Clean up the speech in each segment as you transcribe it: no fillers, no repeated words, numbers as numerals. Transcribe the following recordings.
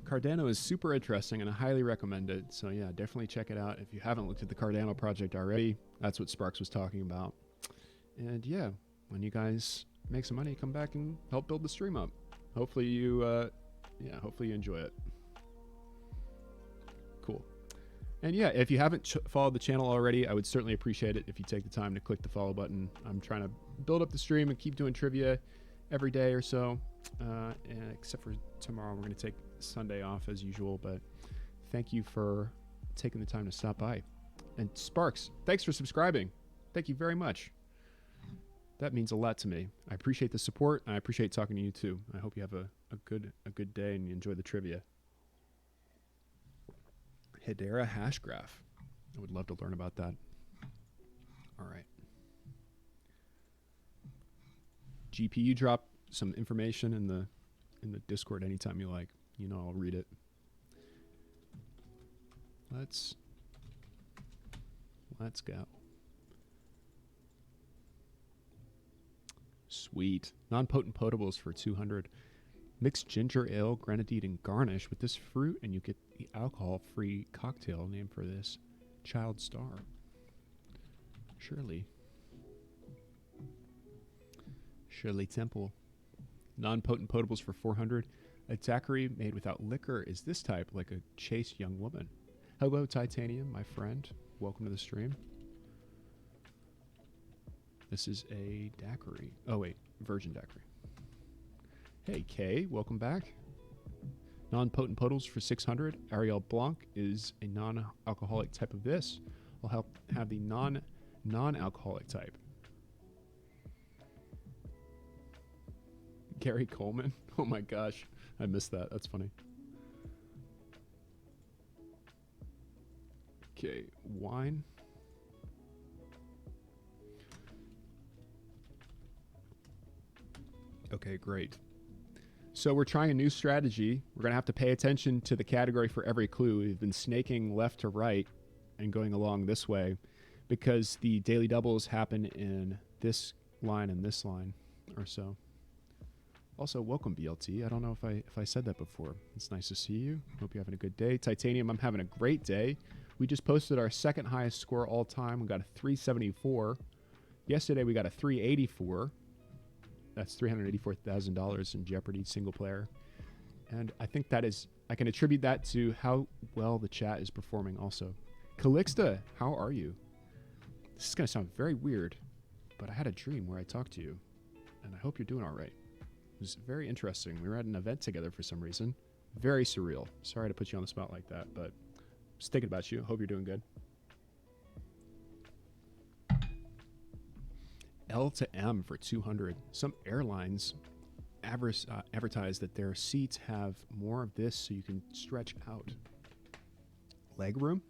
Cardano is super interesting and I highly recommend it. So yeah, definitely check it out. If you haven't looked at the Cardano project already, that's what Sparks was talking about. And yeah, when you guys make some money, come back and help build the stream up. Hopefully you, hopefully you enjoy it. Cool. And yeah, if you haven't followed the channel already, I would certainly appreciate it if you take the time to click the follow button. I'm trying to build up the stream and keep doing trivia every day or so. And except for tomorrow, we're going to take Sunday off as usual. But thank you for taking the time to stop by. And Sparks, thanks for subscribing. Thank you very much. That means a lot to me. I appreciate the support. And I appreciate talking to you too. I hope you have a good day and you enjoy the trivia. Hedera hash graph. I would love to learn about that. All right. GPU drop some information in the Discord anytime you like. You know I'll read it. Let's go. Sweet. Non-potent potables for 200. Mix ginger ale, grenadine, and garnish with this fruit, and you get the alcohol-free cocktail named for this child star. Shirley Temple. Non-potent potables for 400. A daiquiri made without liquor is this type, like a chaste young woman. Hello, Titanium, my friend. Welcome to the stream. This is a daiquiri. Oh, wait. Virgin daiquiri. Hey, Kay. Welcome back. Non-potent potables for 600. Ariel Blanc is a non-alcoholic type of this. I'll have the non-alcoholic type. Gary Coleman. Oh, my gosh. I missed that. That's funny. Okay. Wine. Okay, great. So we're trying a new strategy. We're going to have to pay attention to the category for every clue. We've been snaking left to right and going along this way because the daily doubles happen in this line and this line or so. Also, welcome, BLT. I don't know if I said that before. It's nice to see you. Hope you're having a good day. Titanium, I'm having a great day. We just posted our second highest score all time. We got a 374. Yesterday, we got a 384. That's $384,000 in Jeopardy single player. And I think that is, I can attribute that to how well the chat is performing also. Calixta, how are you? This is going to sound very weird, but I had a dream where I talked to you, and I hope you're doing all right. It was very interesting. We were at an event together for some reason. Very surreal. Sorry to put you on the spot like that, but just thinking about you. Hope you're doing good. L to M for 200. Some airlines advertise that their seats have more of this so you can stretch out. Leg room?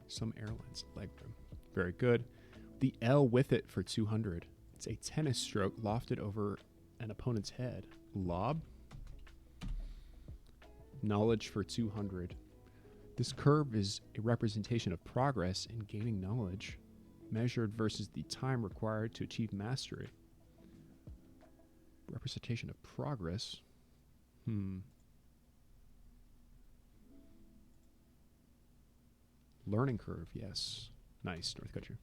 Some airlines, leg room. Very good. The L with it for 200. It's a tennis stroke lofted over an opponent's head. Lob. Knowledge for 200. This curve is a representation of progress in gaining knowledge, measured versus the time required to achieve mastery. Representation of progress. Learning curve, yes. Nice, North Country.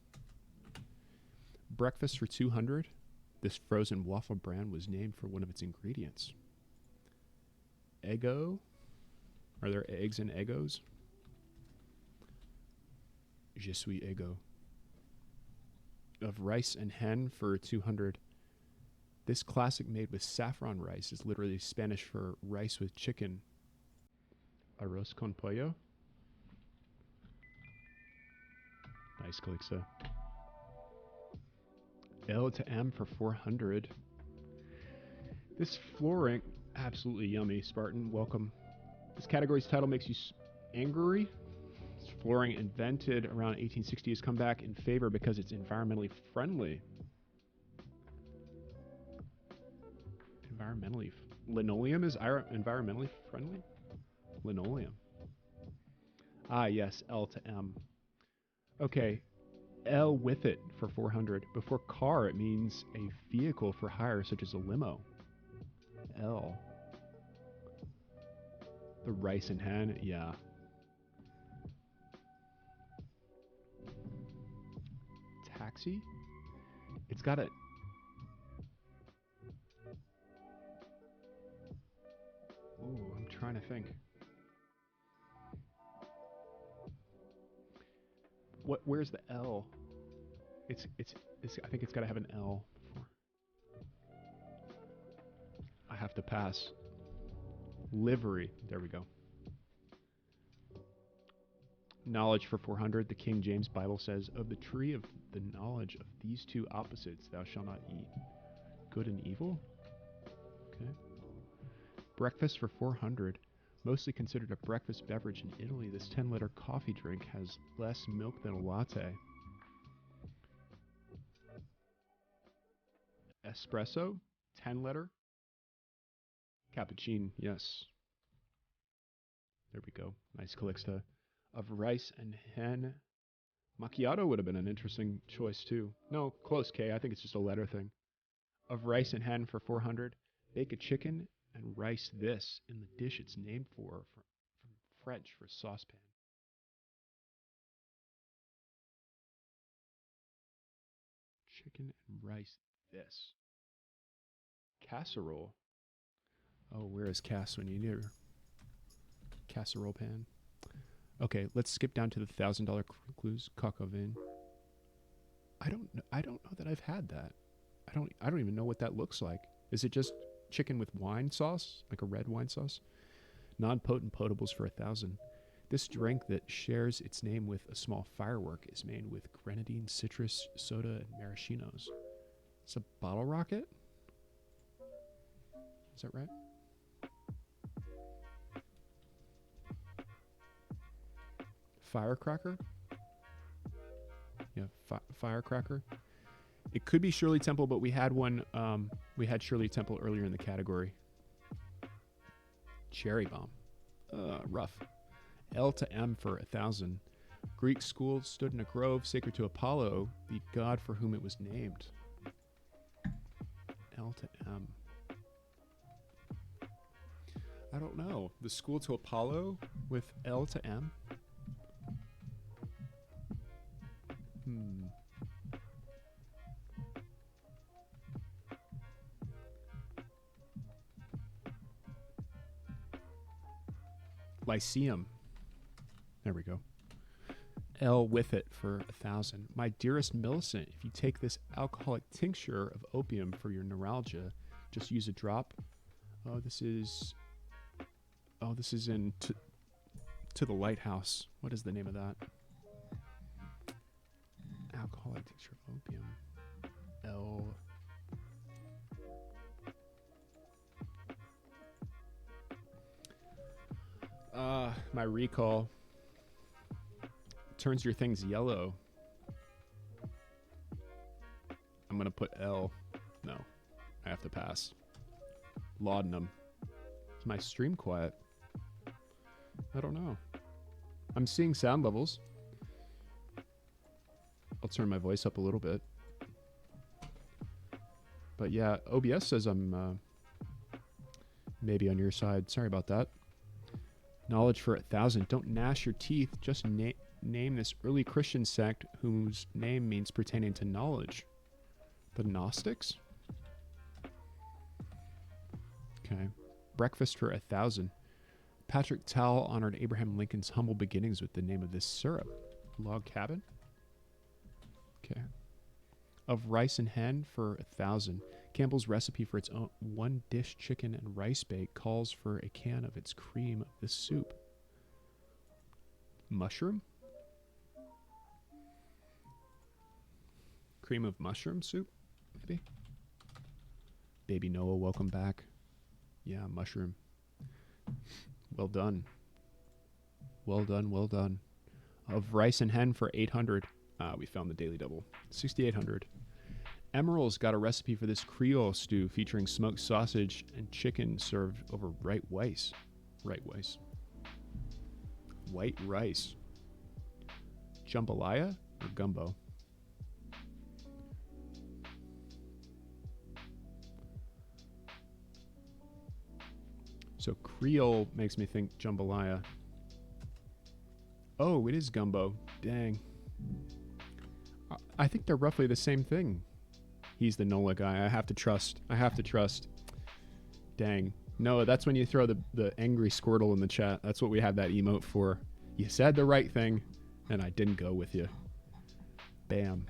Breakfast for 200. This frozen waffle brand was named for one of its ingredients. Eggo. Are there eggs in Eggos? Je suis Eggo. Of rice and hen for 200. This classic made with saffron rice is literally Spanish for rice with chicken. Arroz con pollo. Nice, Calixto. L to M for 400. This flooring, absolutely yummy, Spartan. Welcome. This category's title makes you angry. This flooring invented around 1860 has come back in favor because it's environmentally friendly. Linoleum is environmentally friendly? Linoleum. Ah, yes, L to M. Okay, L with it for 400. Before car, it means a vehicle for hire, such as a limo. L. The rice and hen, yeah. Taxi? It's got a... Ooh, I'm trying to think. Where's the L? It's I think it's got to have an L before. I have to pass. Livery. There we go. Knowledge for 400. The King James Bible says, of the tree of the knowledge of these two opposites thou shalt not eat. Good and evil? Okay. Breakfast for 400. Mostly considered a breakfast beverage in Italy, this 10-liter coffee drink has less milk than a latte. Espresso, 10-liter. Cappuccino, yes. There we go. Nice Calixta. Of rice and hen. Macchiato would have been an interesting choice too. No, close, K. I think it's just a letter thing. Of rice and hen for 400. Bake a chicken and rice this in the dish it's named for from French for saucepan. Chicken and rice this. Casserole. Oh, where is Cass when you need her? Casserole pan. Okay, let's skip down to the $1,000 clues. Coq au vin. I don't know that I've had that. I don't even know what that looks like. Is it just chicken with wine sauce, like a red wine sauce? Non-potent potables for 1,000. This drink that shares its name with a small firework is made with grenadine, citrus, soda, and maraschinos. It's a bottle rocket? Is that right? Firecracker? Yeah, firecracker. It could be Shirley Temple, but we had one. We had Shirley Temple earlier in the category. Cherry bomb. Rough. L to M for 1,000. Greek school stood in a grove sacred to Apollo, the god for whom it was named. L to M. I don't know. The school to Apollo with L to M? Lyceum. There we go. L with it for 1,000. My dearest Millicent, if you take this alcoholic tincture of opium for your neuralgia, just use a drop. This is in to the lighthouse. What is the name of that? Alcoholic tincture of opium. L. My recall turns your things yellow. I'm gonna put L. No, I have to pass. Laudanum. Is my stream quiet? I don't know. I'm seeing sound levels. I'll turn my voice up a little bit. But yeah, OBS says I'm maybe on your side. Sorry about that. Knowledge for 1,000. Don't gnash your teeth. Just name this early Christian sect whose name means pertaining to knowledge. The Gnostics? Okay. Breakfast for 1,000. Patrick Towell honored Abraham Lincoln's humble beginnings with the name of this syrup. Log cabin? Okay. Of rice and hen for 1,000. Campbell's recipe for its own one-dish chicken and rice bake calls for a can of its cream of this soup. Mushroom? Cream of mushroom soup, maybe? Baby Noah, welcome back. Yeah, mushroom. Well done. Well done, well done. Of rice and hen for 800. We found the daily double. 6,800. Emerald's got a recipe for this Creole stew featuring smoked sausage and chicken served over white rice. White rice. Jambalaya or gumbo? So Creole makes me think jambalaya. Oh, it is gumbo. Dang. I think they're roughly the same thing. He's the NOLA guy. I have to trust. Dang. No, that's when you throw the angry Squirtle in the chat. That's what we have that emote for. You said the right thing, and I didn't go with you. Bam.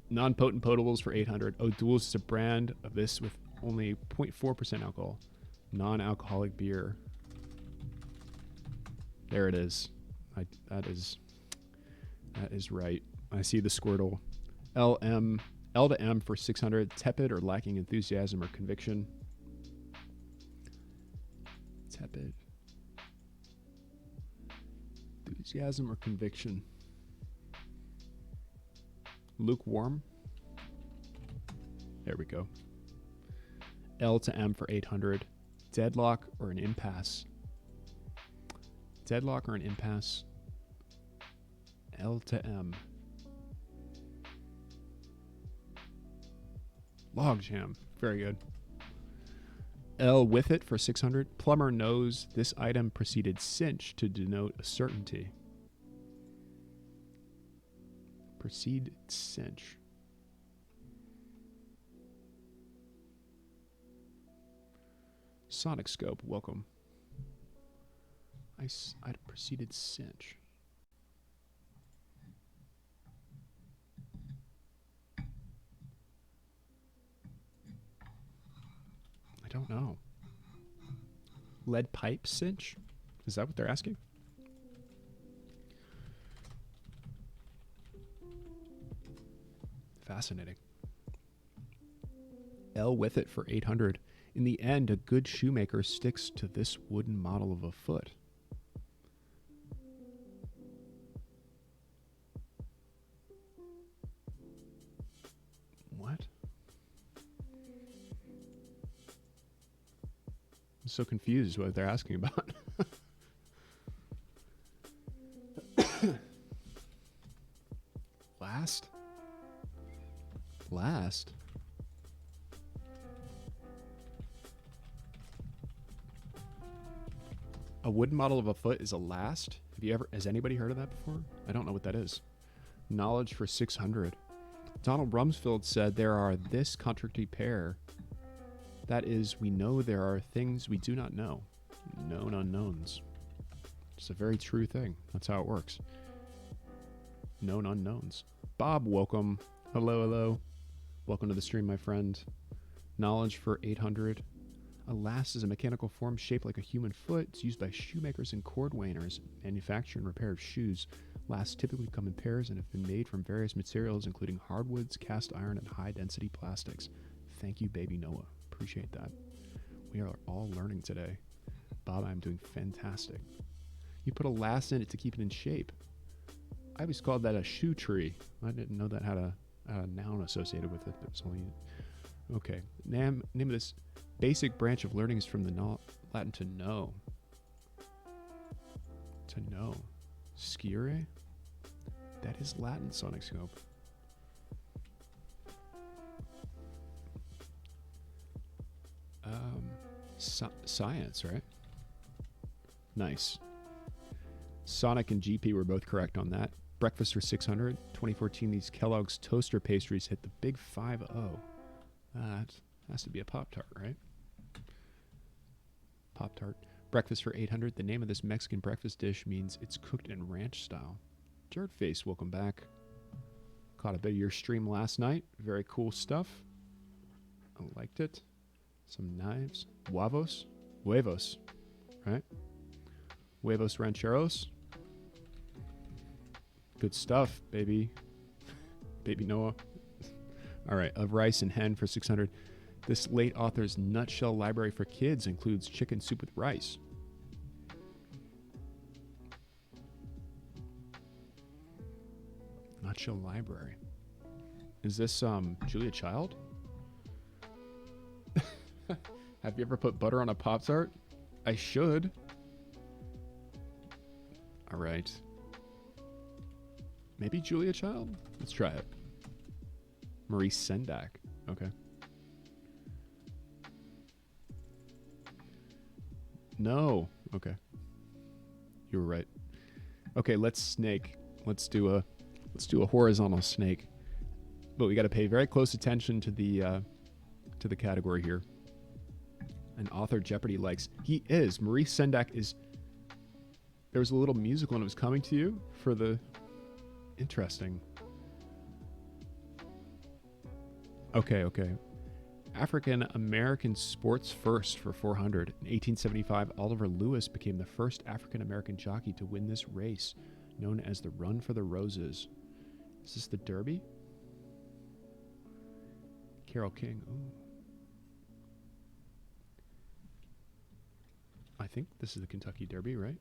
Non-potent potables for 800. Oh, Duels is a brand of this with only 0.4% alcohol. Non-alcoholic beer. There it is. That is right. I see the Squirtle. L to M for 600. Tepid or lacking enthusiasm or conviction. Tepid. Enthusiasm or conviction. Lukewarm. There we go. L to M for 800. Deadlock or an impasse. Deadlock or an impasse. L to M. Logjam. Very good. L with it for 600. Plumber knows this item preceded cinch to denote a certainty. Proceed cinch. Sonic Scope, welcome. I preceded cinch. I don't know. Lead pipe cinch? Is that what they're asking? Fascinating. L with it for 800. In the end, a good shoemaker sticks to this wooden model of a foot. What? I'm so confused what they're asking about. Last? A wooden model of a foot is a last? Has anybody heard of that before? I don't know what that is. Knowledge for 600. Donald Rumsfeld said there are this contradictory pair. That is, we know there are things we do not know. Known unknowns. It's a very true thing. That's how it works. Known unknowns. Bob, welcome. Hello, hello. Welcome to the stream, my friend. Knowledge for 800. A last is a mechanical form shaped like a human foot. It's used by shoemakers and cordwainers, manufacture and repair of shoes. Lasts typically come in pairs and have been made from various materials, including hardwoods, cast iron, and high-density plastics. Thank you, baby Noah. Appreciate that. We are all learning today. Bob, I'm doing fantastic. You put a last in it to keep it in shape. I always called that a shoe tree. I didn't know that had a noun associated with it. But it's only okay. Name of this basic branch of learning is from the Latin to know. To know. Scire? That is Latin, Sonic Scope. Science, right? Nice. Sonic and GP were both correct on that. Breakfast for 600. 2014, these Kellogg's toaster pastries hit the big 5-0. That has to be a Pop-Tart, right? Pop-Tart. Breakfast for 800. The name of this Mexican breakfast dish means it's cooked in ranch style. Dirtface, welcome back. Caught a bit of your stream last night. Very cool stuff. I liked it. Some knives. Huevos, right? Huevos rancheros. Good stuff, baby. Baby Noah. All right, of rice and hen for 600. This late author's nutshell library for kids includes chicken soup with rice. Nutshell library. Is this Julia Child? Have you ever put butter on a Pop-Tart? I should. All right. Maybe Julia Child? Let's try it. Maurice Sendak. Okay. No. Okay. You were right. Okay, let's snake. Let's do a horizontal snake. But we got to pay very close attention to the category here. An author Jeopardy likes. He is. Maurice Sendak is. There was a little musical and it was coming to you for the. Interesting. Okay. African American sports first for 400. In 1875, Oliver Lewis became the first African American jockey to win this race, known as the Run for the Roses. Is this the Derby? Carole King. Ooh. I think this is the Kentucky Derby, right?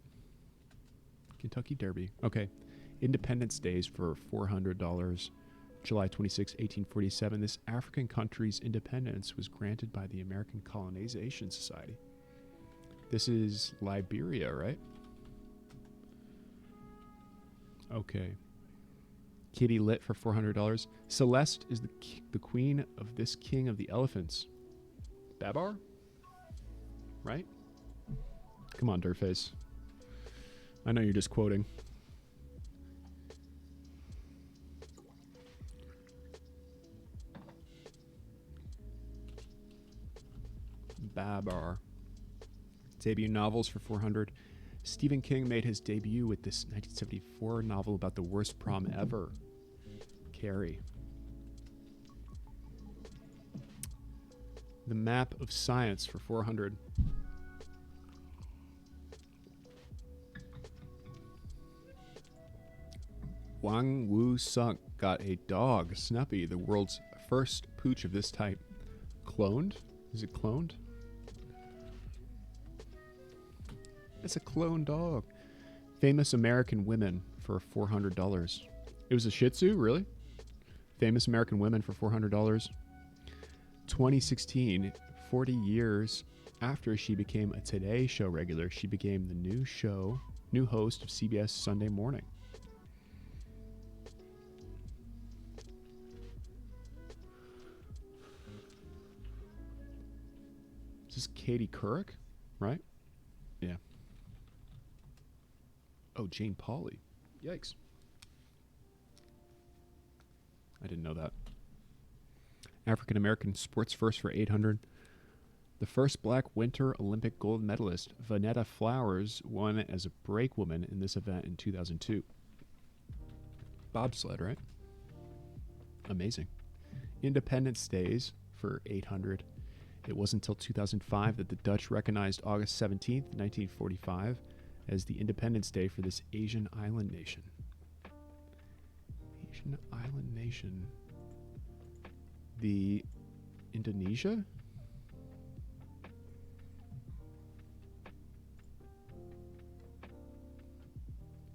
Kentucky Derby. Okay. Independence Days for $400. July 26, 1847. This African country's independence was granted by the American Colonization Society. This is Liberia, right? Okay. Kitty Lit for $400. Celeste is the queen of this king of the elephants. Babar? Right? Come on, Dirtface. I know you're just quoting. Babar. Debut novels for $400. Stephen King made his debut with this 1974 novel about the worst prom ever. Carrie. The Map of Science for $400. Wang Wu Sunk got a dog, Snuppy, the world's first pooch of this type. Cloned? Is it cloned? It's a clone dog. Famous American Women for $400. It was a Shih Tzu, really? Famous American Women for $400. 2016, 40 years after she became a Today Show regular, she became the new host of CBS Sunday Morning. This is Katie Couric, right? Yeah. Oh, Jane Pauley. Yikes. I didn't know that. African American sports first for $800. The first black Winter Olympic gold medalist, Vanetta Flowers, won as a brakewoman in this event in 2002. Bobsled, right? Amazing. Independence Days for $800. It wasn't until 2005 that the Dutch recognized August 17th, 1945, as the Independence Day for this Asian island nation. Asian island nation. The Indonesia? I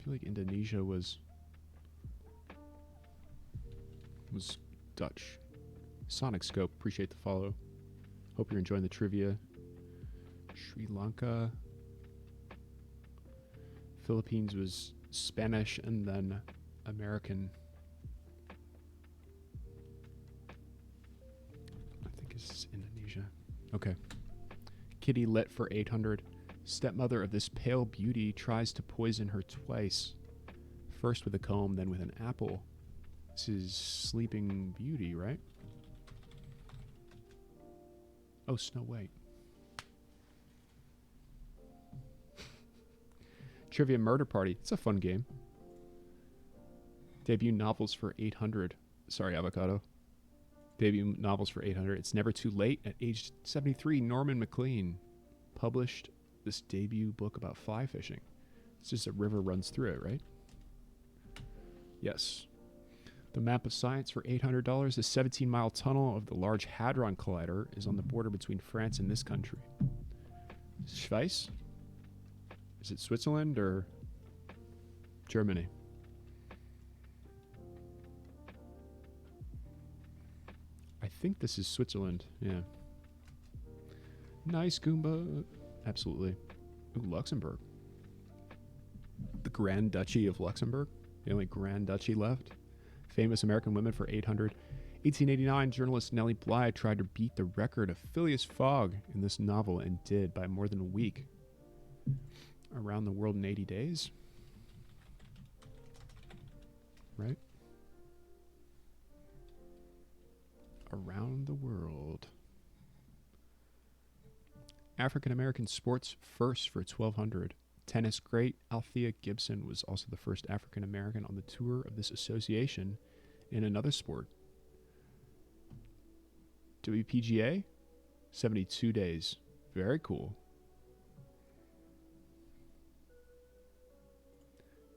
feel like Indonesia was Dutch. Sonic Scope, appreciate the follow. Hope you're enjoying the trivia. Sri Lanka. Philippines was Spanish and then American. I think it's Indonesia. Okay. Kitty Lit for $800. Stepmother of this pale beauty tries to poison her twice. First with a comb, then with an apple. This is Sleeping Beauty, right? Oh, Snow White. Trivia Murder Party. It's a fun game. Debut novels for $800. Sorry, Avocado. Debut novels for $800. It's Never Too Late. At age 73, Norman MacLean published this debut book about fly fishing. It's just a river runs through it, right? Yes. The Map of Science for $800. The 17-mile tunnel of the Large Hadron Collider is on the border between France and this country. Schweiz? Is it Switzerland or Germany? I think this is Switzerland. Yeah. Nice, Goomba. Absolutely. Ooh, Luxembourg. The Grand Duchy of Luxembourg. The only Grand Duchy left. Famous American Women for $800. 1889, journalist Nellie Bly tried to beat the record of Phileas Fogg in this novel and did by more than a week. Around the World in 80 Days. Right? Around the World. African American sports first for 1200. Tennis great Althea Gibson was also the first African American on the tour of this association in another sport. WPGA, 72 days. Very cool.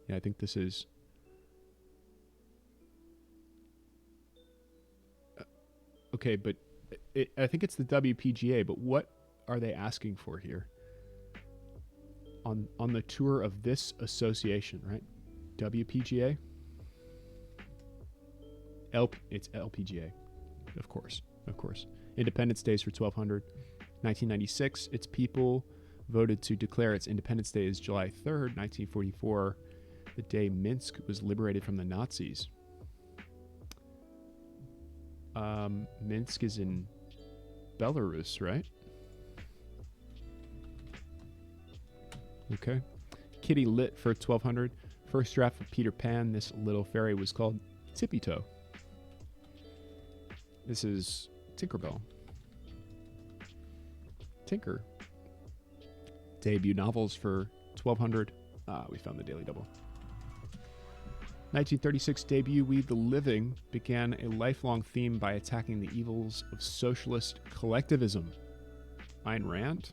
Yeah, I think this is... okay, but I think it's the WPGA, but what are they asking for here? On the tour of this association, right? WPGA? It's LPGA, of course. Independence Days for 1200. 1996, its people voted to declare its Independence Day as July 3rd, 1944, the day Minsk was liberated from the Nazis. Minsk is in Belarus, right? Okay. Kitty Lit for 1200. First draft of Peter Pan. This little fairy was called Tippy Toe. This is Tinkerbell. Tinker. Debut novels for 1200. We found the Daily Double. 1936 debut We the Living began a lifelong theme by attacking the evils of socialist collectivism. Ayn Rand.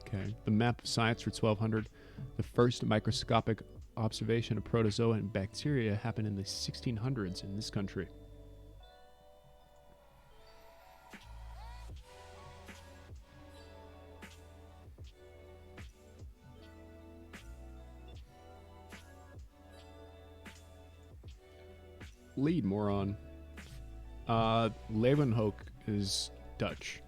Okay. The Map of Science for 1200. The first microscopic observation of protozoa and bacteria happened in the 1600s in this country. Lead, moron. Leeuwenhoek is Dutch.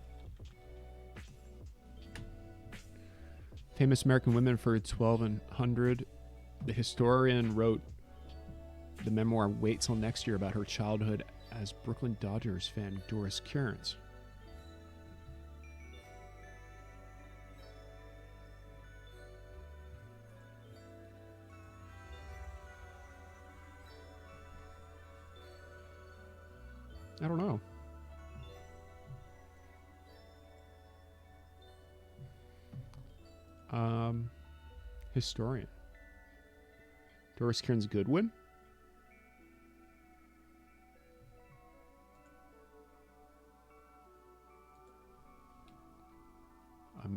Famous American women for 1200. The historian wrote the memoir Wait Till Next Year about her childhood as Brooklyn Dodgers fan Doris Kearns. I don't know. Historian. Doris Kearns Goodwin?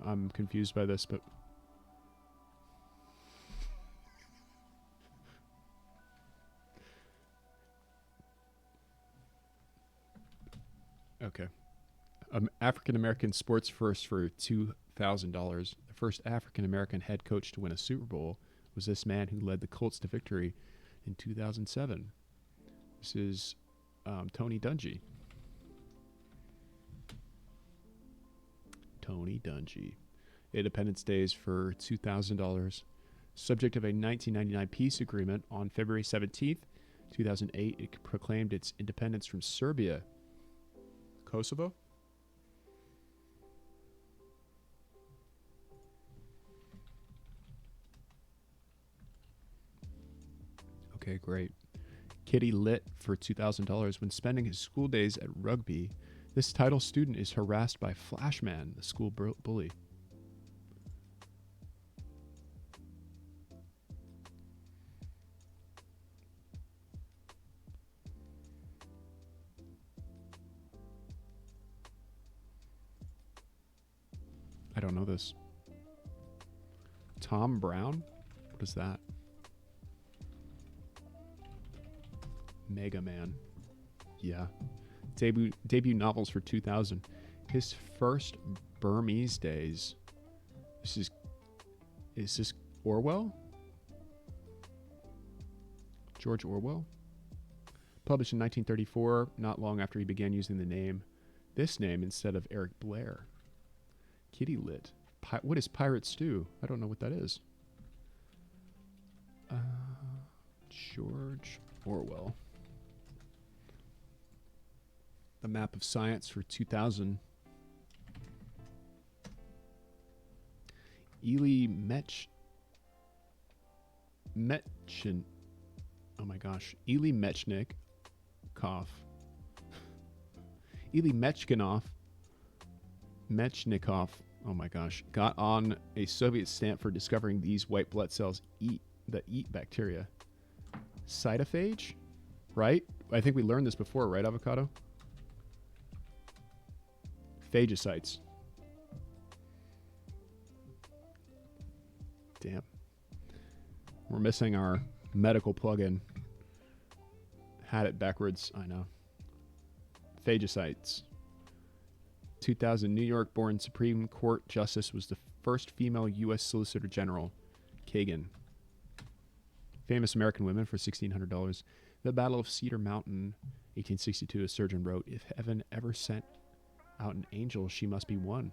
I'm confused by this, but okay. African American sports first for $2,000. The first African American head coach to win a Super Bowl was this man who led the Colts to victory in 2007. This is Tony Dungy. Tony Dungy. Independence Days for $2,000. Subject of a 1999 peace agreement on February 17th, 2008, it proclaimed its independence from Serbia. Kosovo? Okay, great. Kitty Lit for $2,000. When spending his school days at rugby, this title student is harassed by Flashman, the school bully. I don't know this. Tom Brown? What is that? Mega Man. Yeah. Debut novels for 2000. His first Burmese Days. Is this Orwell? George Orwell? Published in 1934, not long after he began using this name instead of Eric Blair. Kitty Lit. What is Pirate Stew? I don't know what that is. George Orwell. The Map of Science for 2000. Eli Metchin. Oh my gosh. Eli Mechnikov. Eli Mechnikov. Oh my gosh. Got on a Soviet stamp for discovering these white blood cells eat bacteria. Cytophage? Right? I think we learned this before, right, Avocado? Phagocytes. Damn. We're missing our medical plugin. Had it backwards, I know. Phagocytes. 2000 New York born Supreme Court Justice was the first female U.S. Solicitor General. Kagan. Famous American women for $1,600. The Battle of Cedar Mountain, 1862, a surgeon wrote, "If heaven ever sent out an angel, she must be one."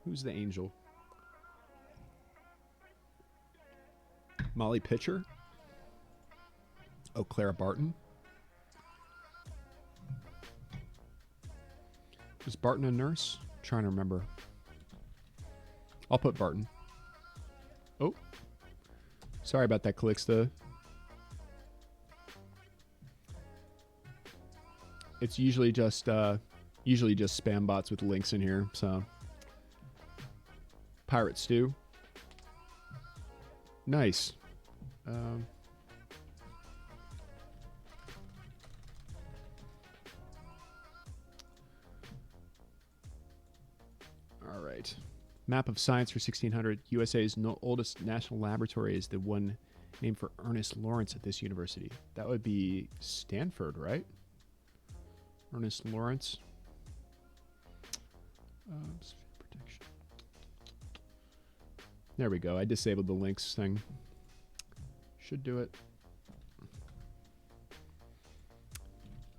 Who's the angel? Molly Pitcher? Oh, Clara Barton? Was Barton a nurse? I'm trying to remember. I'll put Barton. Oh. Sorry about that, Calixta. It's usually just spam bots with links in here, so. Pirate Stew. Nice. All right. Map of science for 1600. USA's oldest national laboratory is the one named for Ernest Lawrence at this university. That would be Stanford, right? Ernest Lawrence. Protection. There we go. I disabled the links thing. Should do it.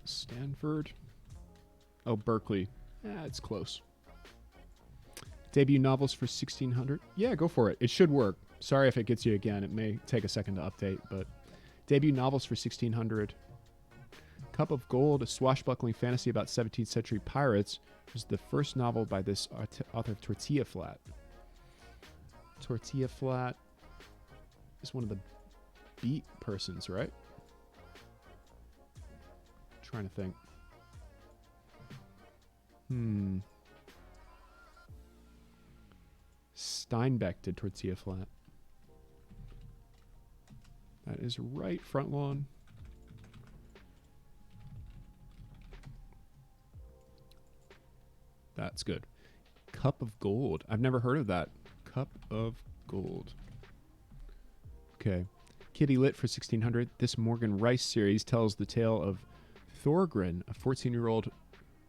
Stanford. Oh, Berkeley. It's close. Debut novels for 1600. Yeah, go for it. It should work. Sorry if it gets you again. It may take a second to update, but debut novels for 1600. Cup of Gold, a swashbuckling fantasy about 17th century pirates, was the first novel by this author, Tortilla Flat. Tortilla Flat is one of the beat persons, right? Trying to think. Steinbeck did Tortilla Flat. That is right, front lawn. That's good. Cup of Gold. I've never heard of that. Cup of Gold. Okay. Kitty Lit for 1600. This Morgan Rice series tells the tale of Thorgrin, a 14-year-old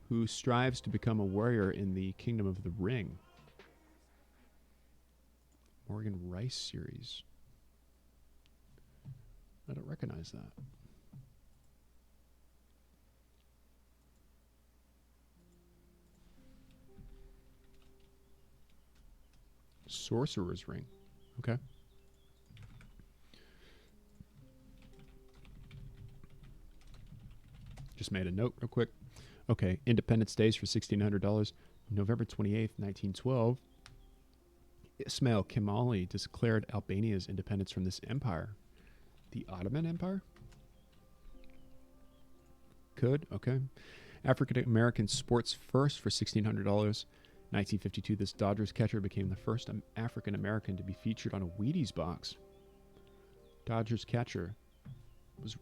who strives to become a warrior in the Kingdom of the Ring. Morgan Rice series. I don't recognize that. Sorcerer's Ring. Okay. Just made a note real quick. Okay. Independence Days for $1,600. November 28th, 1912. Ismail Kemali declared Albania's independence from this empire. The Ottoman Empire? Could. Okay. African American sports first for $1,600. 1952, this Dodgers catcher became the first African American to be featured on a Wheaties box. Dodgers catcher. Was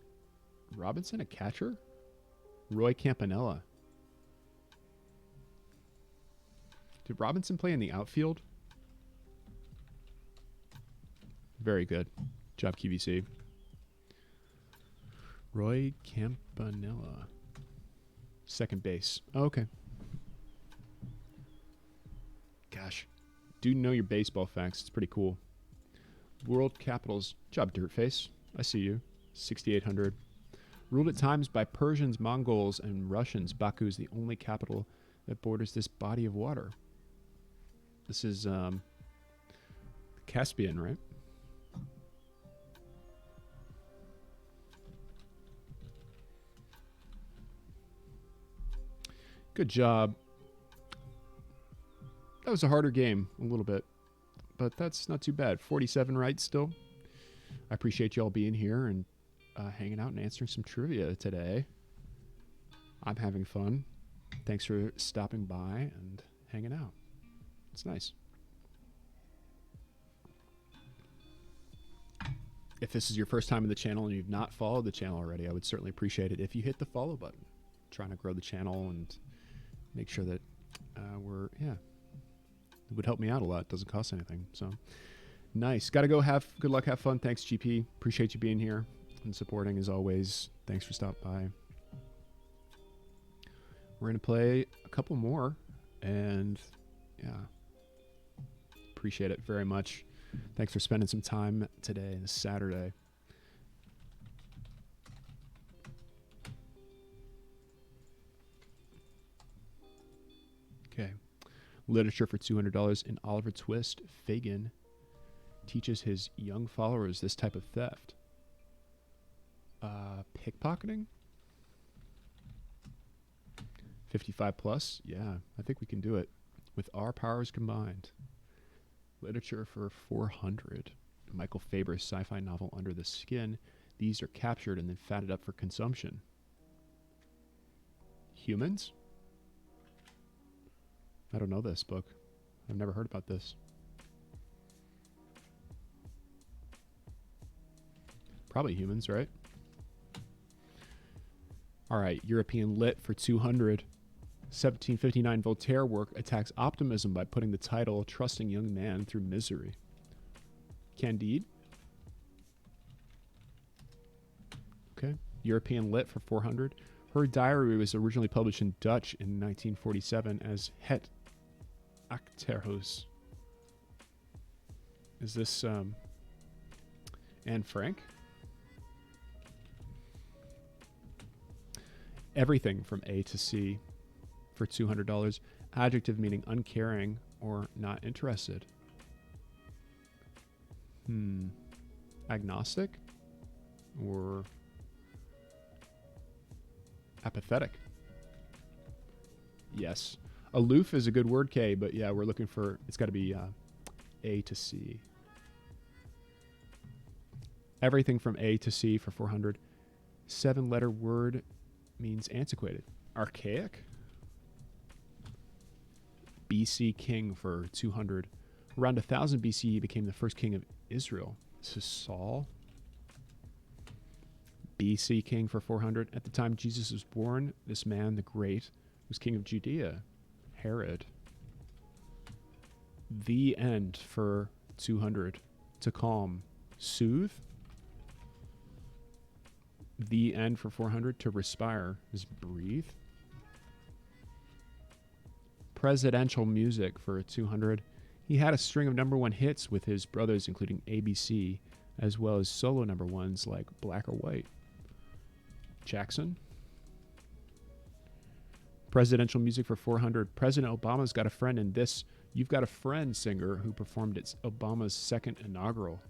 Robinson a catcher? Roy Campanella. Did Robinson play in the outfield? Very good. Job, QVC. Roy Campanella. Second base. Oh, okay. Gosh. Do know your baseball facts. It's pretty cool. World capitals. Job, Dirtface. I see you. 6,800. Ruled at times by Persians, Mongols, and Russians, Baku is the only capital that borders this body of water. This is Caspian, right? Good job. That was a harder game, a little bit. But that's not too bad. 47 right still. I appreciate you all being here and hanging out and answering some trivia today. I'm having fun. Thanks for stopping by and hanging out. It's nice. If this is your first time in the channel and you've not followed the channel already, I would certainly appreciate it if you hit the follow button. I'm trying to grow the channel and make sure that it would help me out a lot. It doesn't cost anything. So nice. Got to go. Good luck. Have fun. Thanks, GP. Appreciate you being here and supporting as always. Thanks for stopping by. We're going to play a couple more and yeah, appreciate it very much. Thanks for spending some time today, this Saturday. Okay. Literature for $200. In Oliver Twist, Fagin teaches his young followers this type of theft. Pickpocketing? 55 plus? Yeah, I think we can do it. With our powers combined. Literature for 400. Michael Faber's sci-fi novel Under the Skin. These are captured and then fatted up for consumption. Humans? I don't know this book. I've never heard about this. Probably humans, right? All right, European Lit for 200. 1759 Voltaire work attacks optimism by putting the title Trusting Young Man Through Misery. Candide. Okay. European Lit for 400. Her diary was originally published in Dutch in 1947 as Het Achterhuis. Is this Anne Frank? Everything from A to C for $200. Adjective meaning uncaring or not interested. Agnostic or apathetic. Yes. Aloof is a good word, K, but yeah, we're looking for, it's got to be A to C. Everything from A to C for 400. 7-letter word means antiquated. Archaic. BC king for 200. Around 1000 BC, he became the first king of Israel. This is Saul. BC king for 400. At the time Jesus was born, this man, the great, was king of Judea. Herod. The end for 200. To calm. Soothe. The end for 400. To respire is breathe. Presidential music for 200. He had a string of #1 hits with his brothers, including ABC, as well as solo #1s like Black or White. Jackson. Presidential music for 400. President Obama's got a friend in this You've Got a Friend singer who performed at Obama's second inaugural.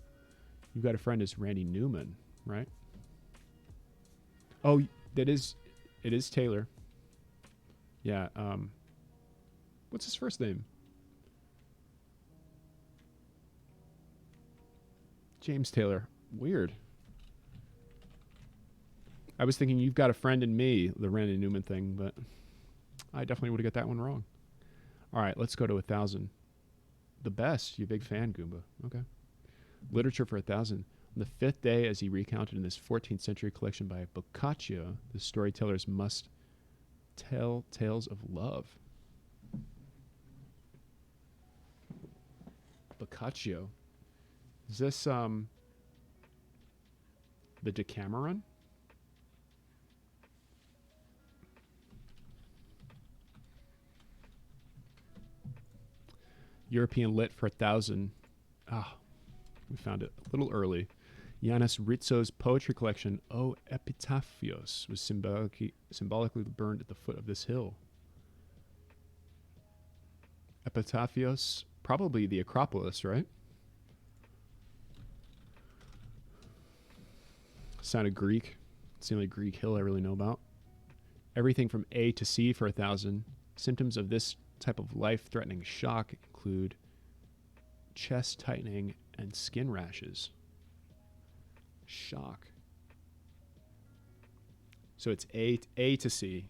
You've Got a Friend is Randy Newman, right? Oh, it is Taylor. Yeah, what's his first name? James Taylor. Weird. I was thinking You've Got a Friend in Me, the Randy Newman thing, but I definitely would have got that one wrong. All right, let's go to 1,000. The best. You a big fan, Goomba. Okay. Literature for 1,000. On the 5th day, as he recounted in this 14th century collection by Boccaccio, the storytellers must tell tales of love. Boccaccio. Is this the Decameron? European Lit for 1,000. We found it a little early. Yanis Rizzo's poetry collection, O Epitaphios, was symbolically burned at the foot of this hill. Epitaphios, probably the Acropolis, right? Sounded Greek. It's the only Greek hill I really know about. Everything from A to C for 1,000. Symptoms of this type of life-threatening shock include chest tightening and skin rashes. Shock. So it's A to C.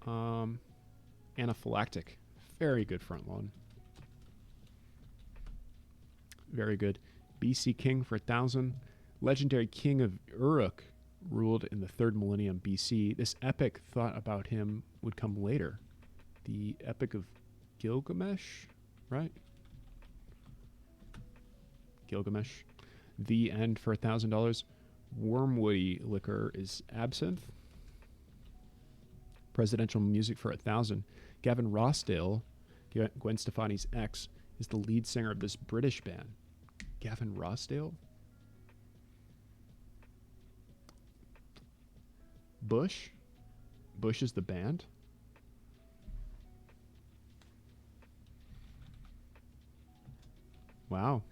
Anaphylactic. Very good front lawn. Very good. BC King for 1,000. Legendary king of Uruk ruled in the 3rd millennium BC. This epic thought about him would come later. The Epic of Gilgamesh, right? Gilgamesh. The End for $1,000. Wormwoody liquor is absinthe. Presidential music for 1,000. Gavin Rossdale, Gwen Stefani's ex, is the lead singer of this British band. Gavin Rossdale? Bush? Bush is the band? Wow.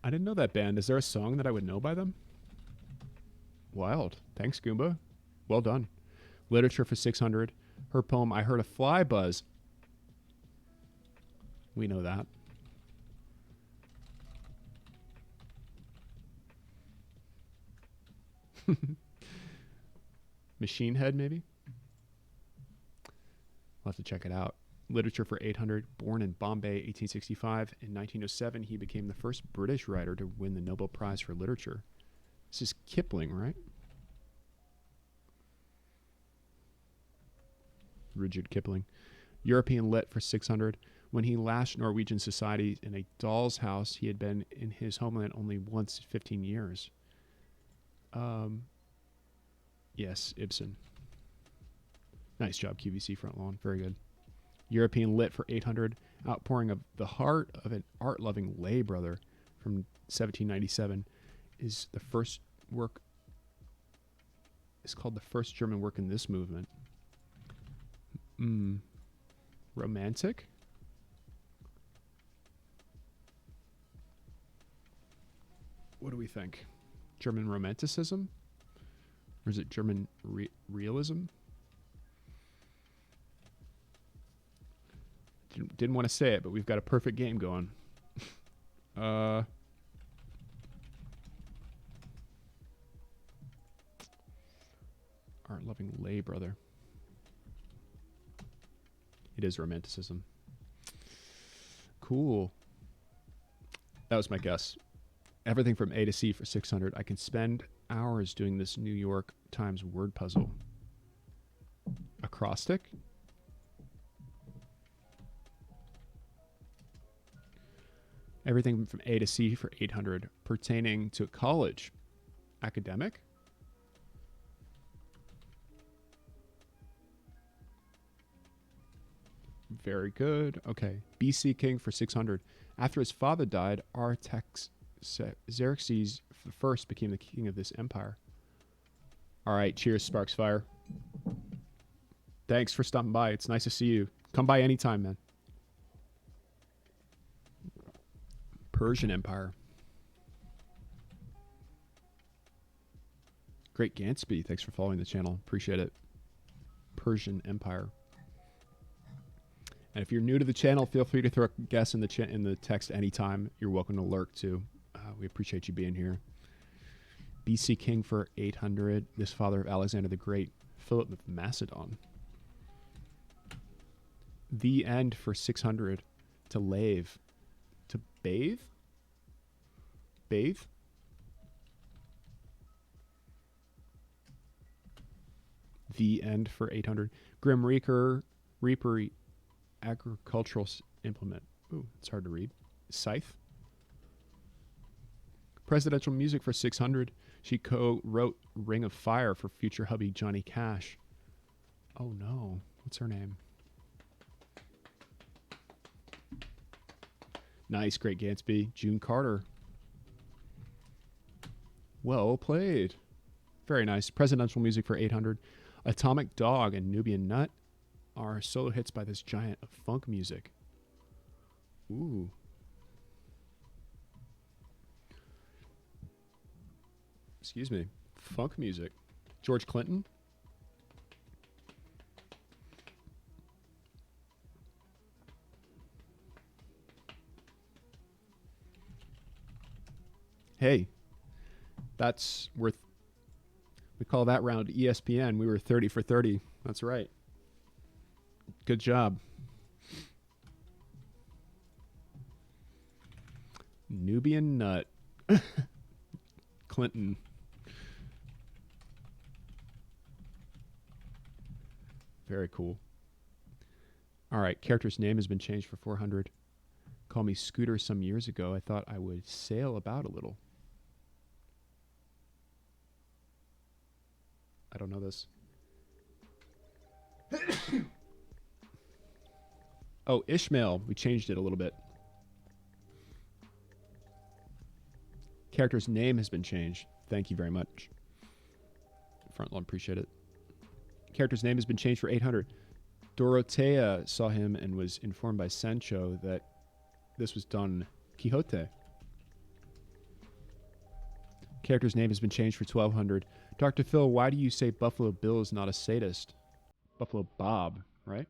I didn't know that band. Is there a song that I would know by them? Wild. Thanks, Goomba. Well done. Literature for 600. Her poem, I Heard a Fly Buzz. We know that. Machine Head, maybe? We'll have to check it out. Literature for 800. Born in Bombay, 1865. In 1907, he became the first British writer to win the Nobel Prize for Literature. This is Kipling, right? Rudyard Kipling. European Lit for 600. When he lashed Norwegian society in a doll's house, he had been in his homeland only once in 15 years. Yes, Ibsen. Nice job, QVC front lawn. Very good. European Lit for 800. Outpouring of the heart of an art-loving lay brother from 1797 is the first work. It's called the first German work in this movement. Romantic? What do we think? German Romanticism? Or is it German realism? Didn't want to say it, but we've got a perfect game going. Art-loving lay brother. It is Romanticism. Cool. That was my guess. Everything from A to C for 600. I can spend hours doing this New York Times word puzzle. Acrostic? Everything from A to C for 800. Pertaining to college. Academic? Very good. Okay. BC King for 600. After his father died, Artaxerxes I became the king of this empire. All right. Cheers, Sparks Fire. Thanks for stopping by. It's nice to see you. Come by anytime, man. Persian Empire. Great Gantsby. Thanks for following the channel. Appreciate it. Persian Empire. And if you're new to the channel, feel free to throw a guess in the text anytime. You're welcome to lurk too. We appreciate you being here. BC King for 800. This father of Alexander the Great, Philip of Macedon. The End for 600. To lave. To bathe? Bathe? The End for 800. Grim Reaper agricultural implement. Ooh, it's hard to read. Scythe. Presidential music for 600. She co-wrote Ring of Fire for future hubby Johnny Cash. Oh no. What's her name? Nice, Great Gatsby. June Carter. Well played. Very nice. Presidential music for 800. Atomic Dog and Nubian Nut are solo hits by this giant of funk music. Ooh. Excuse me. Funk music. George Clinton. Hey, that's worth... We call that round ESPN. We were 30 for 30. That's right. Good job. Nubian nut. Clinton. Very cool. All right. Character's name has been changed for 400. Call me Scooter some years ago. I thought I would sail about a little. I don't know this. Oh, Ishmael. We changed it a little bit. Character's name has been changed. Thank you very much. Frontlawn, appreciate it. Character's name has been changed for 800. Dorotea saw him and was informed by Sancho that this was Don Quixote. Character's name has been changed for 1200. Dr. Phil, why do you say Buffalo Bill is not a sadist? Buffalo Bob, right?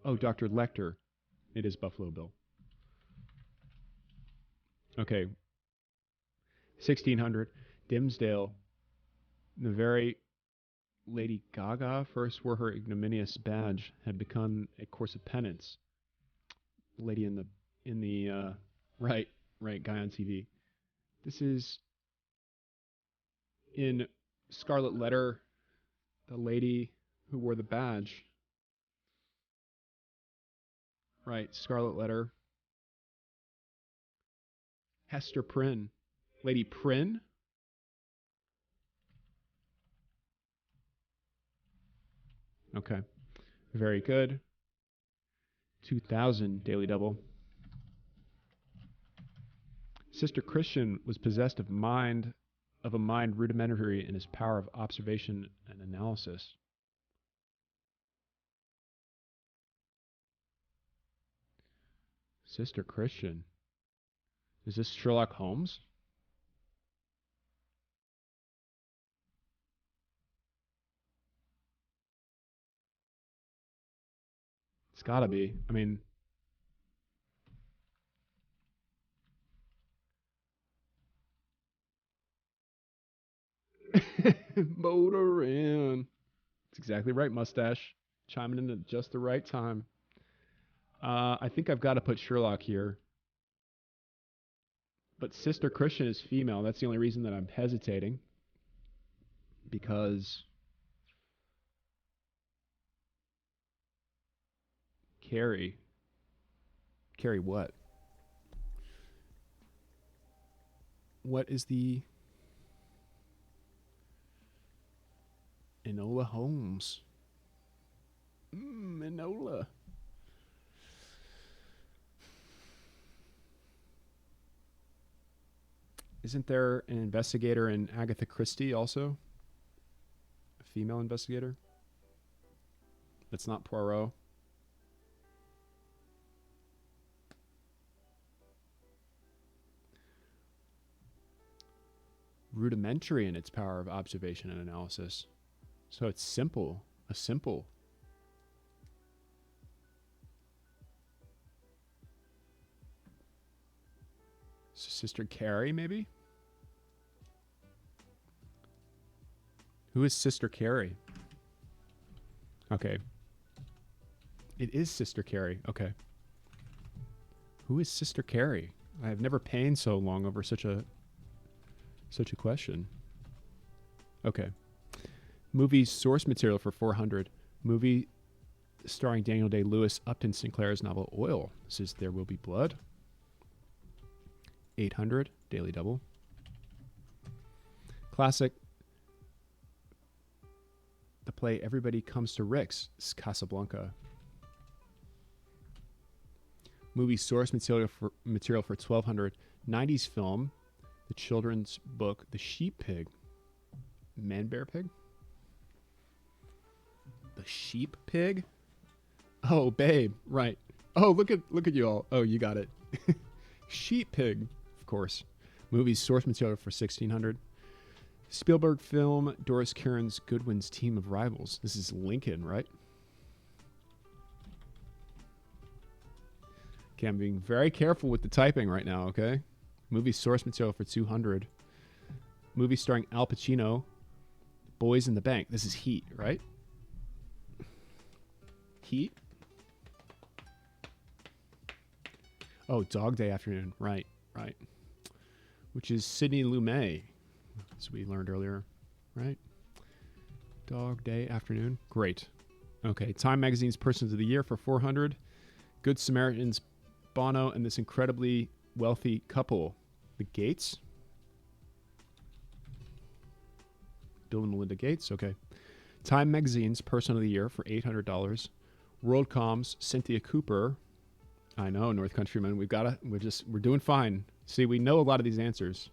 Oh, Dr. Lecter. It is Buffalo Bill. Okay. 1600. Dimsdale. The very Lady Gaga first wore her ignominious badge had become a course of penance. Lady in the right guy on TV. This is in Scarlet Letter, the lady who wore the badge. Right, Scarlet Letter. Hester Prynne. Lady Prynne? Okay. Very good. 2000 Daily Double. Sister Christian was possessed of a mind rudimentary in his power of observation and analysis. Sister Christian. Is this Sherlock Holmes? It's gotta be. I mean... Motorin. That's exactly right, mustache. Chiming in at just the right time. I think I've got to put Sherlock here. But Sister Christian is female. That's the only reason that I'm hesitating. Because Carrie what? What is the... Enola Holmes. Enola. Isn't there an investigator in Agatha Christie also? A female investigator? That's not Poirot. Rudimentary in its power of observation and analysis. So it's simple. A simple. Sister Carrie, maybe? Who is Sister Carrie? Okay. It is Sister Carrie. Okay. Who is Sister Carrie? I have never pained so long over such a question. Okay. Movie source material for 400. Movie starring Daniel Day-Lewis, Upton Sinclair's novel Oil. This is There Will Be Blood. 800, Daily Double. Classic. The play Everybody Comes to Rick's. This is Casablanca. Movie source material for 1200. 90s film. The children's book The Sheep Pig. Man Bear Pig? The Sheep Pig? Oh, babe, right. Oh, look at you all. Oh, you got it. Sheep Pig, of course. Movie source material for 1600. Spielberg film Doris Kearns Goodwin's Team of Rivals. This is Lincoln, right? Okay, I'm being very careful with the typing right now, okay? Movie source material for 200. Movie starring Al Pacino, Boys in the Bank. This is Heat, right? Heat? Oh, Dog Day Afternoon. Right, right. Which is Sidney Lumet, as we learned earlier, right? Dog Day Afternoon. Great. Okay, Time Magazine's Persons of the Year for 400. Good Samaritans, Bono, and this incredibly wealthy couple. The Gates? Bill and Melinda Gates, okay. Time Magazine's Person of the Year for $800. WorldCom's Cynthia Cooper. I know, North Countrymen. We're doing fine. See, we know a lot of these answers.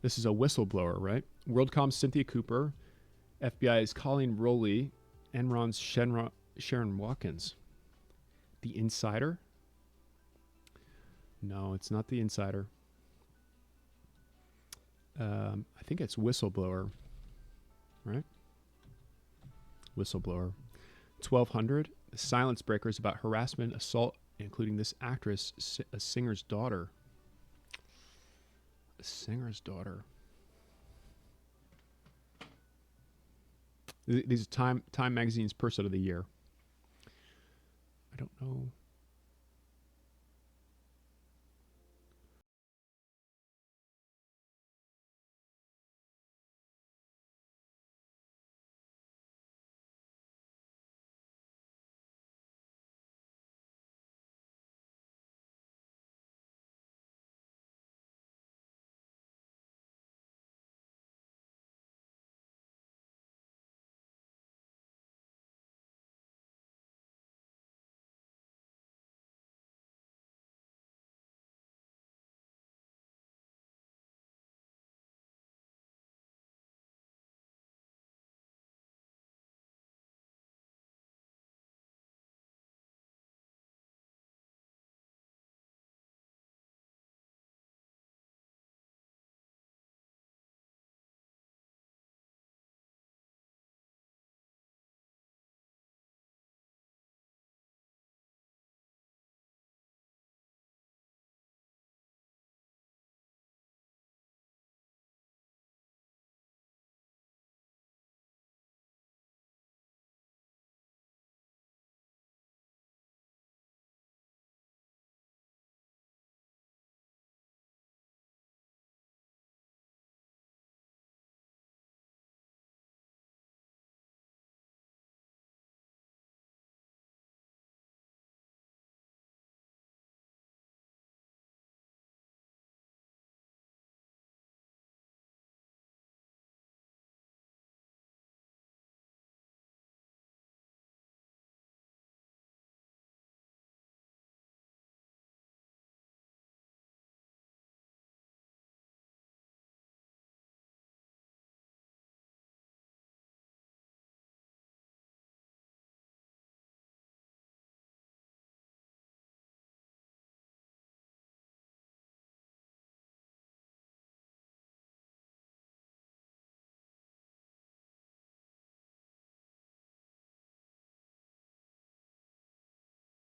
This is a whistleblower, right? WorldCom's Cynthia Cooper. FBI's Colleen Rowley. Enron's Sharon Watkins. The Insider? No, it's not The Insider. I think it's Whistleblower, right? Whistleblower. 1200. The Silence Breakers about harassment, assault, including this actress, a singer's daughter. A singer's daughter. These are Time Magazine's Person of the Year. I don't know.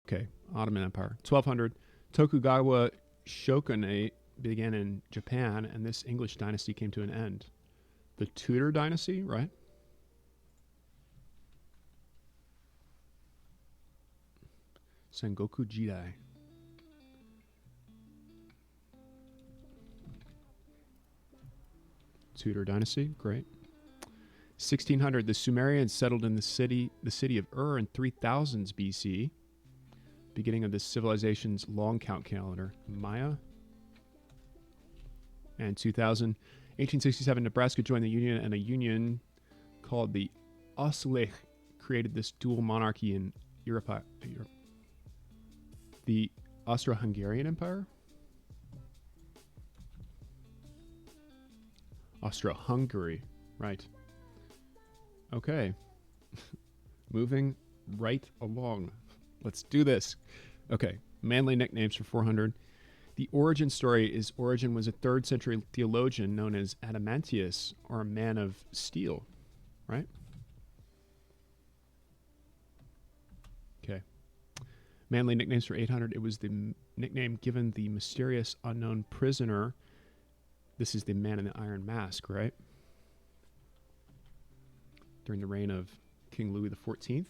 Okay, Ottoman Empire. 1200. Tokugawa Shogunate began in Japan, and this English dynasty came to an end. The Tudor dynasty, right? Sengoku Jidai. Tudor dynasty, great. 1600. The Sumerians settled in the city of Ur in 3000s BC. Beginning of this civilization's long count calendar. Maya. And 2000. 1867, Nebraska joined the Union, and a union called the Ausgleich created this dual monarchy in Europe. The Austro-Hungarian Empire? Austro-Hungary, right. Okay. Moving right along. Let's do this. Okay, manly nicknames for 400. The origin story is Origen was a 3rd century theologian known as Adamantius, or a man of steel, right? Okay. Manly nicknames for 800. It was the nickname given the mysterious unknown prisoner. This is the man in the iron mask, right? During the reign of King Louis XIV.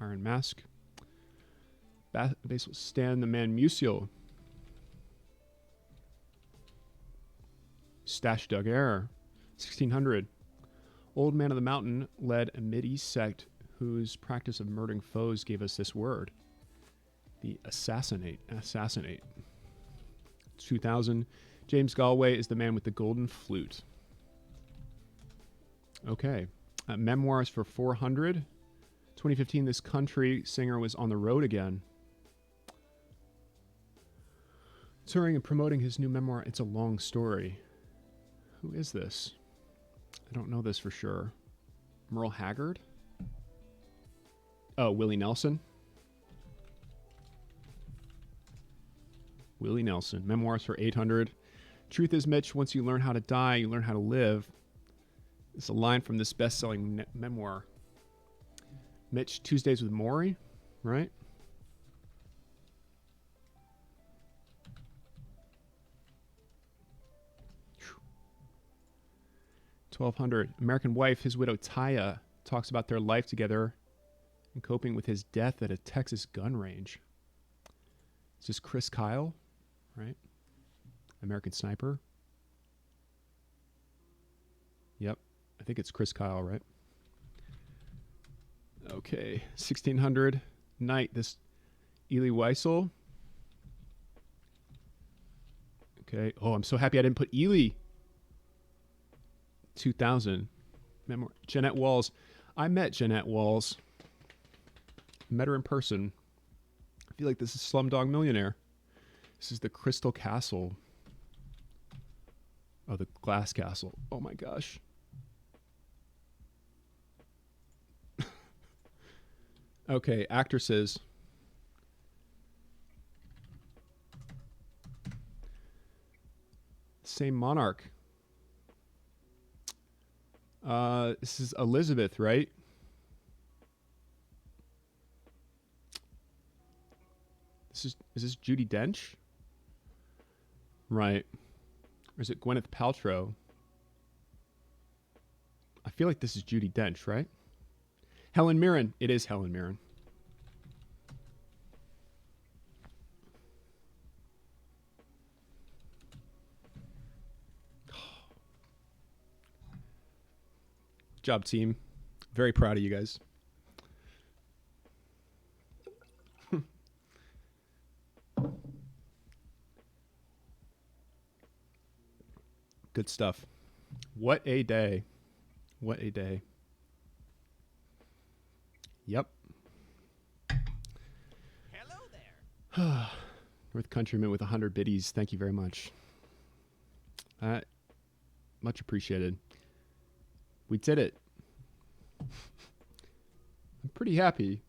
Iron Mask. Basal Stan the Man Musial. Stash Dug Air. 1600. Old Man of the Mountain led a Mideast sect whose practice of murdering foes gave us this word. The assassinate. Assassinate. 2000. James Galway is the man with the golden flute. Okay. Memoirs for 400. 2015, this country singer was on the road again. Touring and promoting his new memoir, It's a Long Story. Who is this? I don't know this for sure. Merle Haggard? Oh, Willie Nelson? Willie Nelson. Memoirs for 800. Truth is, Mitch, once you learn how to die, you learn how to live. It's a line from this best-selling memoir. Mitch, Tuesdays with Maury, right? Whew. 1200. American Wife, his widow Taya, talks about their life together and coping with his death at a Texas gun range. Is this Chris Kyle, right? American Sniper. Yep. I think it's Chris Kyle, right? Okay. 1600. Night. This Elie Wiesel. Okay. Oh, I'm so happy I didn't put Ely. 2000. Memoir. Jeanette Walls. I met Jeanette Walls. Met her in person. I feel like this is Slumdog Millionaire. This is the Crystal Castle. Oh, the Glass Castle. Oh my gosh. Okay, actresses. Same monarch. This is Elizabeth, right? Is this Judi Dench? Right. Or is it Gwyneth Paltrow? I feel like this is Judi Dench, right? Helen Mirren. It is Helen Mirren. Good job, team. Very proud of you guys. Good stuff. What a day. What a day. Yep. Hello there. North Countryman with 100 biddies. Thank you very much. Much appreciated. We did it. I'm pretty happy.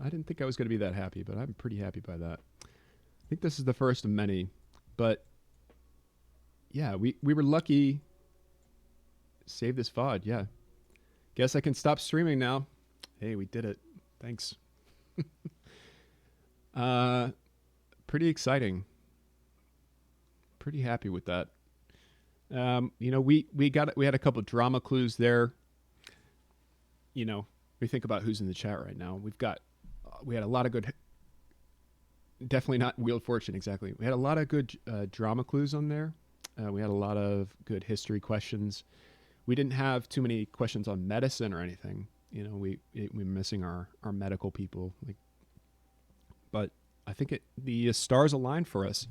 I didn't think I was going to be that happy, but I'm pretty happy by that. I think this is the first of many, but yeah, we were lucky. Save this VOD, yeah. Guess I can stop streaming now. Hey, we did it. Thanks. Pretty exciting. Pretty happy with that. You know, we had a couple of drama clues there. You know, we think about who's in the chat right now. We had a lot of good. Definitely not Wheel of Fortune, exactly. We had a lot of good drama clues on there. We had a lot of good history questions. We didn't have too many questions on medicine or anything. You know, we're missing our medical people. But I think the stars aligned for us.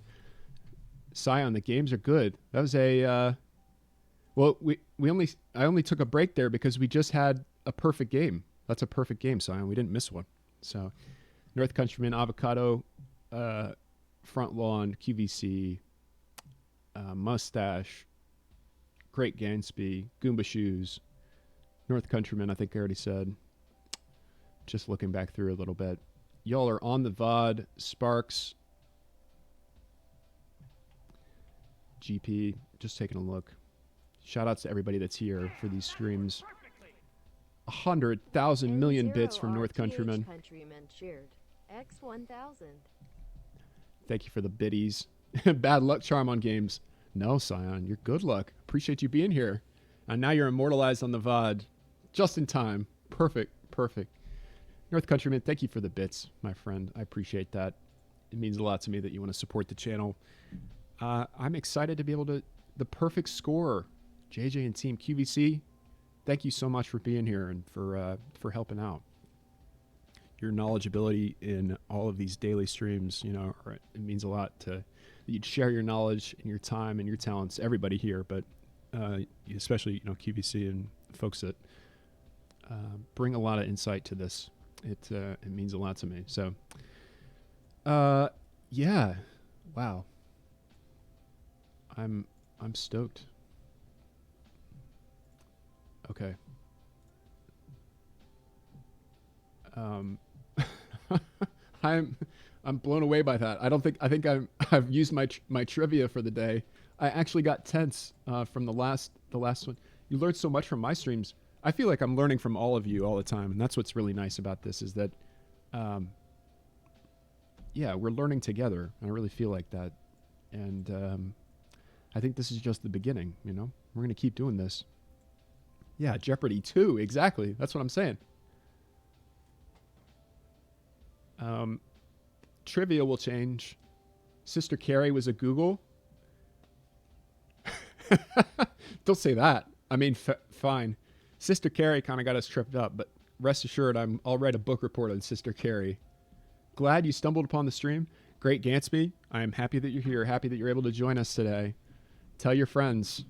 Scion, the games are good. That was I only took a break there because we just had a perfect game. That's a perfect game, Scion. We didn't miss one. So, North Countryman, Avocado, Front Lawn, QVC, Mustache, Great Gansby, Goomba Shoes, North Countryman, I think I already said. Just looking back through a little bit. Y'all are on the VOD. Sparks. GP. Just taking a look. Shout outs to everybody that's here for these streams. 100,000 million bits from North Countryman. Countryman cheered. X1000. Thank you for the biddies. Bad luck charm on games. No, Scion, you're good luck. Appreciate you being here. And now you're immortalized on the VOD. Just in time. Perfect. North Countryman, thank you for the bits, my friend. I appreciate that. It means a lot to me that you want to support the channel. I'm excited to be able to... The perfect score. JJ and Team QVC, thank you so much for being here and for helping out. Your knowledgeability in all of these daily streams, it means a lot to... You'd share your knowledge and your time and your talents, everybody here, but especially, QVC and folks that bring a lot of insight to this. It means a lot to me. So, yeah, wow. I'm stoked. Okay. I'm blown away by that. I think I've used my trivia for the day. I actually got tense from the last one. You learned so much from my streams. I feel like I'm learning from all of you all the time, and that's what's really nice about this is that, we're learning together. I really feel like that, and I think this is just the beginning. We're gonna keep doing this. Yeah, Jeopardy 2, exactly. That's what I'm saying. Trivia will change. Sister Carrie was a Google. Don't say that. I mean, fine. Sister Carrie kind of got us tripped up, but rest assured, I'll write a book report on Sister Carrie. Glad you stumbled upon the stream. Great Gantsby, I am happy that you're here. Happy that you're able to join us today. Tell your friends.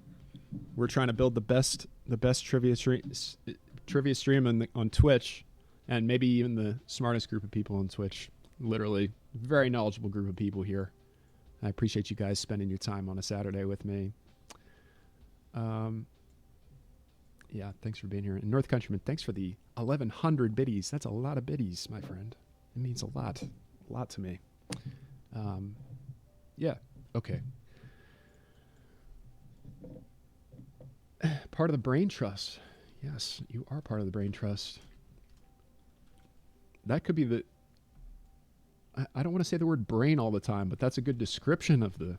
We're trying to build the best trivia stream on Twitch, and maybe even the smartest group of people on Twitch. Literally, very knowledgeable group of people here. I appreciate you guys spending your time on a Saturday with me. Yeah, thanks for being here. And North Countryman, thanks for the 1,100 biddies. That's a lot of biddies, my friend. It means a lot to me. Yeah, okay. Part of the brain trust. Yes, you are part of the brain trust. That could be the... I don't want to say the word brain all the time, but that's a good description of the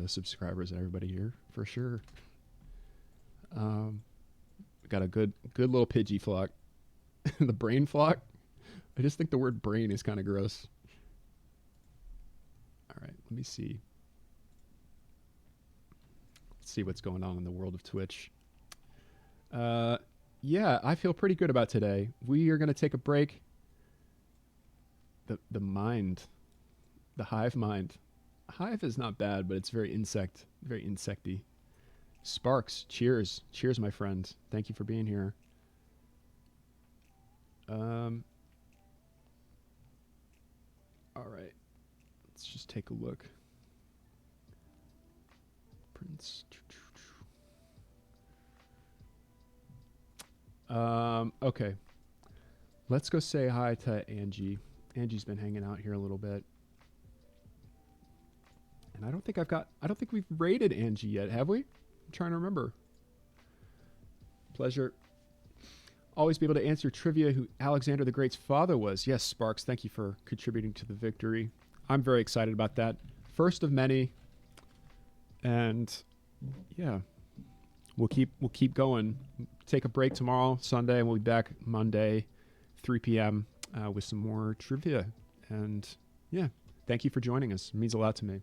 subscribers and everybody here, for sure. Got a good little Pidgey flock. The brain flock? I just think the word brain is kind of gross. All right, let me see. Let's see what's going on in the world of Twitch. Yeah, I feel pretty good about today. We are going to take a break. The mind, the hive mind. Hive is not bad, but it's very insecty. Sparks, cheers, my friend. Thank you for being here. All right, let's just take a look. Prince. Okay. Let's go say hi to Angie. Angie's been hanging out here a little bit. And I don't think we've rated Angie yet, have we? I'm trying to remember. Pleasure. Always be able to answer trivia who Alexander the Great's father was. Yes, Sparks, thank you for contributing to the victory. I'm very excited about that. First of many. And yeah, we'll keep going. Take a break tomorrow, Sunday, and we'll be back Monday, 3 p.m. With some more trivia. And yeah, thank you for joining us. It means a lot to me.